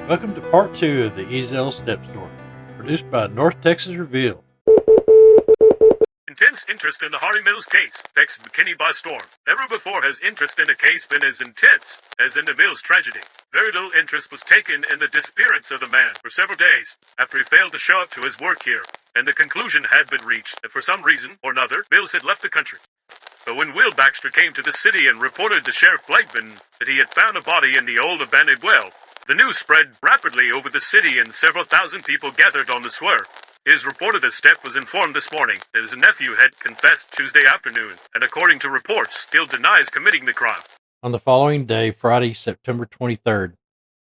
Welcome to part 2 of the Ezell Stepp story, produced by North Texas Reveal. Intense interest in the Hardy Mills case takes McKinney by storm. Never before has interest in a case been as intense as in the Mills tragedy. Very little interest was taken in the disappearance of the man for several days after he failed to show up to his work here, and the conclusion had been reached that for some reason or another, Mills had left the country. But when Will Baxter came to the city and reported to Sheriff Blackman that he had found a body in the old abandoned well, the news spread rapidly over the city and several thousand people gathered on the square. It is reported that Stepp was informed this morning that his nephew had confessed Tuesday afternoon, and according to reports, still denies committing the crime. On the following day, Friday, September 23rd,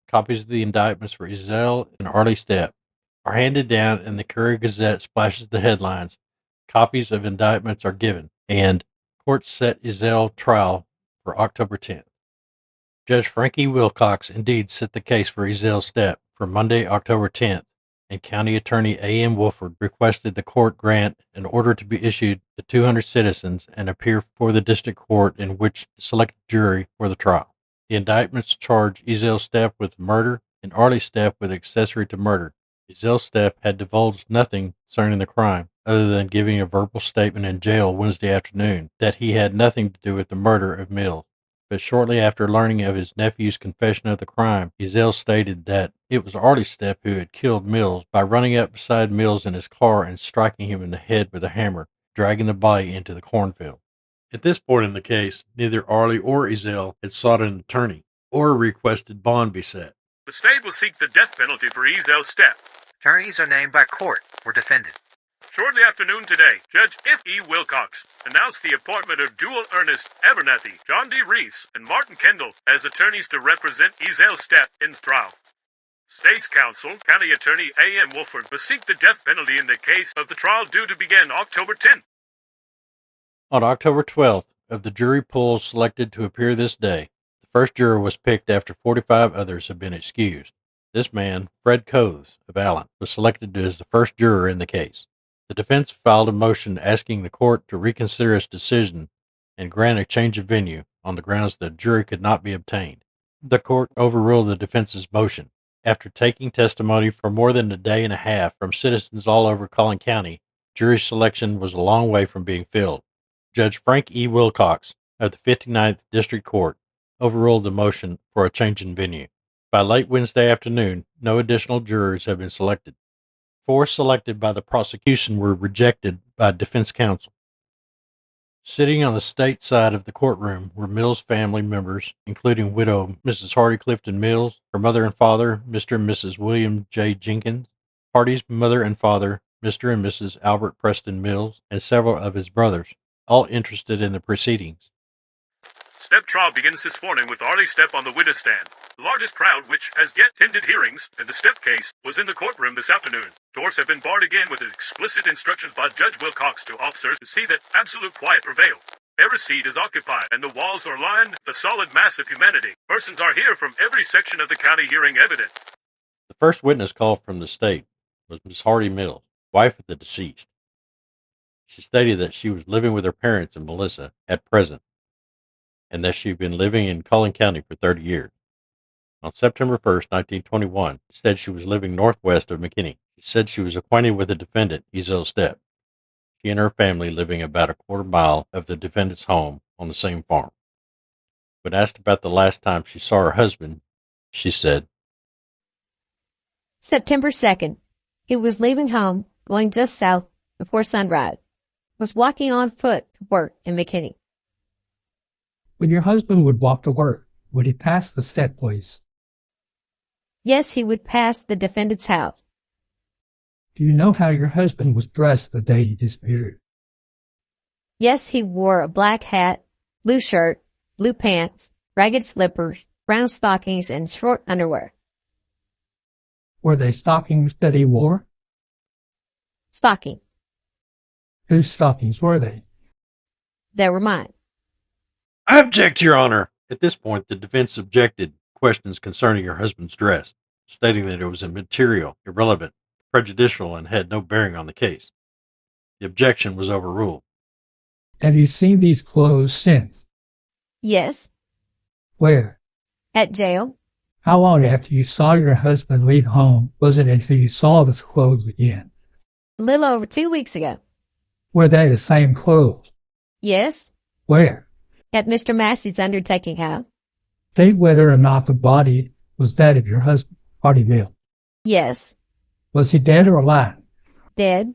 copies of the indictments for Ezell and Arlie Stepp are handed down, and the Courier-Gazette splashes the headlines. Copies of indictments are given, and court set Ezell trial for October 10th. Judge Frankie Wilcox indeed set the case for Ezell Stepp for Monday, October 10th, and County Attorney A.M. Wolford requested the court grant an order to be issued to 200 citizens and appear before the district court in which to select a jury for the trial. The indictments charge Ezell Stepp with murder and Arlie Stepp with accessory to murder. Ezell Stepp had divulged nothing concerning the crime, other than giving a verbal statement in jail Wednesday afternoon that he had nothing to do with the murder of Mills. But shortly after learning of his nephew's confession of the crime, Ezell stated that it was Arlie Stepp who had killed Mills by running up beside Mills in his car and striking him in the head with a hammer, dragging the body into the cornfield. At this point in the case, neither Arlie or Ezell had sought an attorney or requested bond be set. The state will seek the death penalty for Ezell Stepp. Attorneys are named by court or defendant. Shortly afternoon today, Judge F.E. Wilcox announced the appointment of Jewel Ernest Abernathy, John D. Reese, and Martin Kendall as attorneys to represent Ezell Stepp in the trial. State's counsel, County Attorney A.M. Wolford, will seek the death penalty in the case of the trial due to begin October 10th. On October 12th, of the jury pool selected to appear this day, the first juror was picked after 45 others had been excused. This man, Fred Coates of Allen, was selected as the first juror in the case. The defense filed a motion asking the court to reconsider its decision and grant a change of venue on the grounds that a jury could not be obtained. The court overruled the defense's motion. After taking testimony for more than a day and a half from citizens all over Collin County, jury selection was a long way from being filled. Judge Frank E. Wilcox of the 59th District Court overruled the motion for a change in venue. By late Wednesday afternoon, no additional jurors have been selected. 4 selected by the prosecution were rejected by defense counsel. Sitting on the state side of the courtroom were Mills family members, including widow Mrs. Hardy Clifton Mills, her mother and father, Mr. and Mrs. William J. Jenkins, Hardy's mother and father, Mr. and Mrs. Albert Preston Mills, and several of his brothers, all interested in the proceedings. Stepp trial begins this morning with Arlie Stepp on the witness stand. The largest crowd which has yet attended hearings in the Stepp case was in the courtroom this afternoon. Doors have been barred again with explicit instructions by Judge Wilcox to officers to see that absolute quiet prevails. Every seat is occupied, and the walls are lined with a solid mass of humanity. Persons are here from every section of the county hearing evidence. The first witness called from the state was Miss Hardy Mills, wife of the deceased. She stated that she was living with her parents and Melissa at present, and that she had been living in Collin County for 30 years. On September 1st, 1921, she said she was living northwest of McKinney. She said she was acquainted with the defendant, Ezell Stepp. She and her family living about a quarter mile of the defendant's home on the same farm. When asked about the last time she saw her husband, she said, September 2nd. He was leaving home, going just south before sunrise. Was walking on foot to work in McKinney. When your husband would walk to work, would he pass the Stepp place? Yes, he would pass the defendant's house. Do you know how your husband was dressed the day he disappeared? Yes, he wore a black hat, blue shirt, blue pants, ragged slippers, brown stockings, and short underwear. Were they stockings that he wore? Stockings. Whose stockings were they? They were mine. I object, Your Honor. At this point, the defense objected questions concerning her husband's dress, stating that it was immaterial, irrelevant, prejudicial, and had no bearing on the case. The objection was overruled. Have you seen these clothes since? Yes. Where? At jail. How long after you saw your husband leave home was it until you saw his clothes again? A little over 2 weeks ago. Were they the same clothes? Yes, Where? at Mr. Massey's undertaking house. State whether or not the body was that of your husband, Hardy Mills. Yes, Was he dead or alive? dead.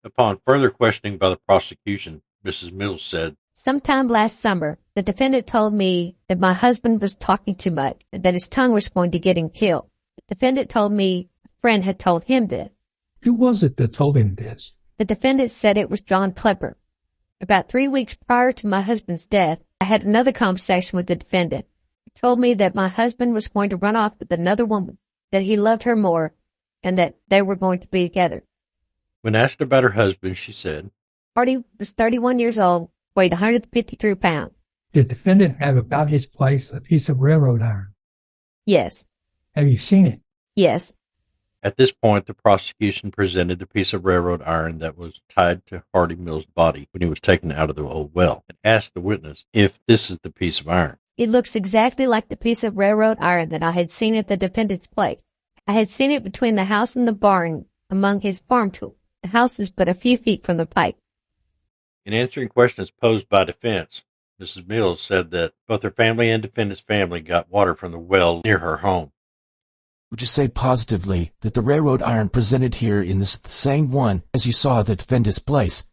Upon further questioning by the prosecution, Mrs. Mills said, Sometime last summer, the defendant told me that my husband was talking too much and that his tongue was going to get him killed. The defendant told me a friend had told him this. Who was it that told him this? The defendant said it was John Klepper. About 3 weeks prior to my husband's death, I had another conversation with the defendant. He told me that my husband was going to run off with another woman, that he loved her more, and that they were going to be together. when asked about her husband, she said, Hardy was 31 years old, weighed 153 pounds. Did the defendant have about his place a piece of railroad iron? Yes, Have you seen it? yes. At this point, the prosecution presented the piece of railroad iron that was tied to Hardy Mills' body when he was taken out of the old well, and asked the witness if this is the piece of iron. It looks exactly like the piece of railroad iron that I had seen at the defendant's place. I had seen it between the house and the barn among his farm tools. The house is but a few feet from the pike. In answering questions posed by defense, Mrs. Mills said that both her family and defendant's family got water from the well near her home. Would you say positively that the railroad iron presented here in this the same one as you saw at the defendant's place?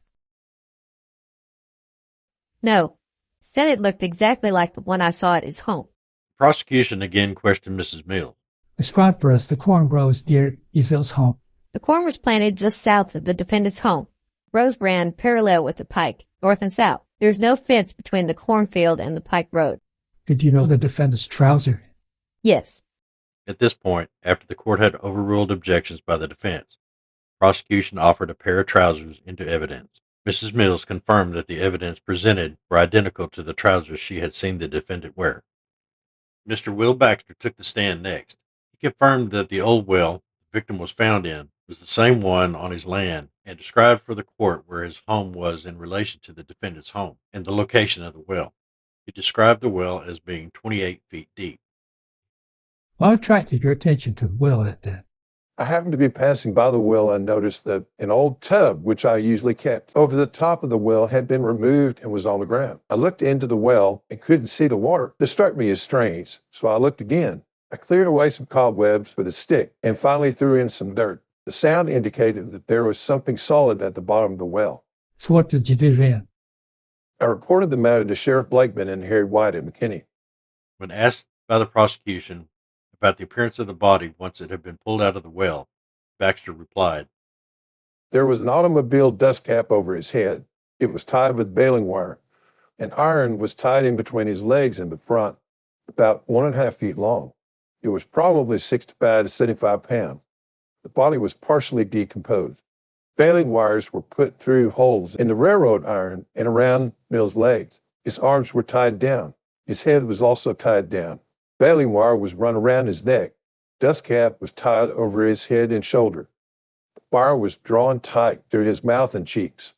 No, said it looked exactly like the one I saw at his home. The prosecution again questioned Mrs. Mills. Describe for us the corn grows near Ezell's home. The corn was planted just south of the defendant's home. Rows ran parallel with the pike, north and south. There is no fence between the cornfield and the pike road. Did you know the defendant's trouser? Yes, At this point, after the court had overruled objections by the defense, prosecution offered a pair of trousers into evidence. Mrs. Mills confirmed that the evidence presented were identical to the trousers she had seen the defendant wear. Mr. Will Baxter took the stand next. He confirmed that the old well the victim was found in was the same one on his land and described for the court where his home was in relation to the defendant's home and the location of the well. He described the well as being 28 feet deep. What attracted your attention to the well that day? I happened to be passing by the well and noticed that an old tub, which I usually kept over the top of the well, had been removed and was on the ground. I looked into the well and couldn't see the water. This struck me as strange, so I looked again. I cleared away some cobwebs with a stick and finally threw in some dirt. The sound indicated that there was something solid at the bottom of the well. So what did you do then? I reported the matter to Sheriff Blackman and Harry White at McKinney. When asked by the prosecution about the appearance of the body once it had been pulled out of the well, Baxter replied, There was an automobile dust cap over his head. It was tied with baling wire. An iron was tied in between his legs in the front, about 1.5 feet long. It was probably 65 to 75 pounds. The body was partially decomposed. Baling wires were put through holes in the railroad iron and around Mills' legs. His arms were tied down. His head was also tied down. Baling wire was run around his neck. Dust cap was tied over his head and shoulder. The wire was drawn tight through his mouth and cheeks.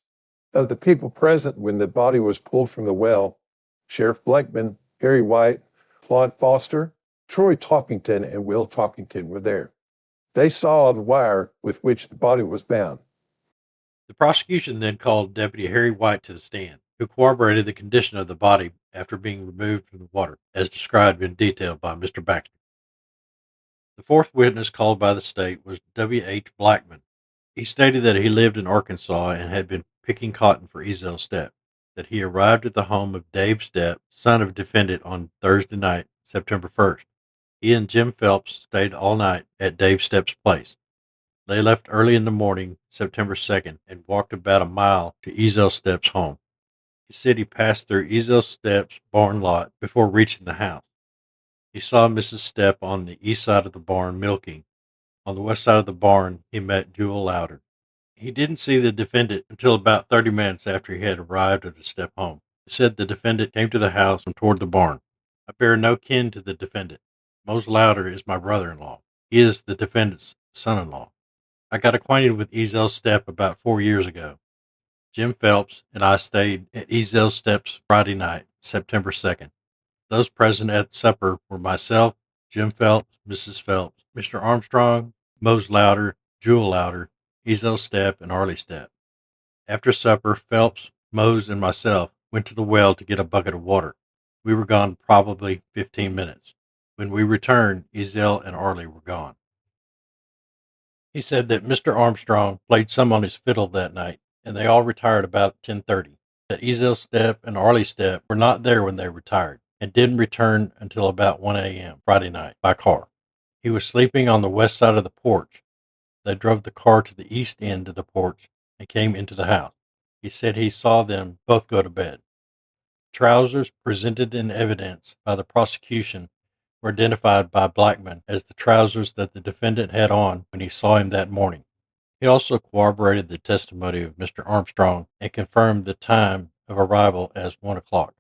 Of the people present when the body was pulled from the well, Sheriff Blackman, Harry White, Claude Foster, Troy Talkington, and Will Talkington were there. They saw the wire with which the body was bound. The prosecution then called Deputy Harry White to the stand, who corroborated the condition of the body after being removed from the water, as described in detail by Mr. Baxter. The fourth witness called by the state was W. H. Blackman. He stated that he lived in Arkansas and had been picking cotton for Ezell Stepp, that he arrived at the home of Dave Stepp, son of defendant, on Thursday night, September 1st. He and Jim Phelps stayed all night at Dave Stepp's place. They left early in the morning, September 2nd, and walked about a mile to Ezell Stepp's home. He said he passed through Ezell Stepp's barn lot before reaching the house. He saw Mrs. Stepp on the east side of the barn milking. On the west side of the barn, he met Jewel Louder. He didn't see the defendant until about 30 minutes after he had arrived at the Stepp home. He said the defendant came to the house and toward the barn. I bear no kin to the defendant. Mose Louder is my brother-in-law. He is the defendant's son-in-law. I got acquainted with Ezell Stepp about 4 years ago. Jim Phelps and I stayed at Ezell Stepp's Friday night, September 2nd. Those present at supper were myself, Jim Phelps, Mrs. Phelps, Mr. Armstrong, Mose Louder, Jewel Louder, Ezell Stepp, and Arlie Stepp. After supper, Phelps, Mose, and myself went to the well to get a bucket of water. We were gone probably 15 minutes. When we returned, Ezell and Arlie were gone. He said that Mr. Armstrong played some on his fiddle that night, and they all retired about 10:30. That Ezell Stepp and Arlie Stepp were not there when they retired, and didn't return until about 1 a.m. Friday night by car. He was sleeping on the west side of the porch. They drove the car to the east end of the porch and came into the house. He said he saw them both go to bed. Trousers presented in evidence by the prosecution were identified by Blackman as the trousers that the defendant had on when he saw him that morning. He also corroborated the testimony of Mr. Armstrong and confirmed the time of arrival as 1 o'clock.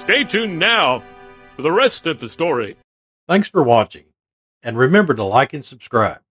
Stay tuned now for the rest of the story. Thanks for watching, and remember to like and subscribe.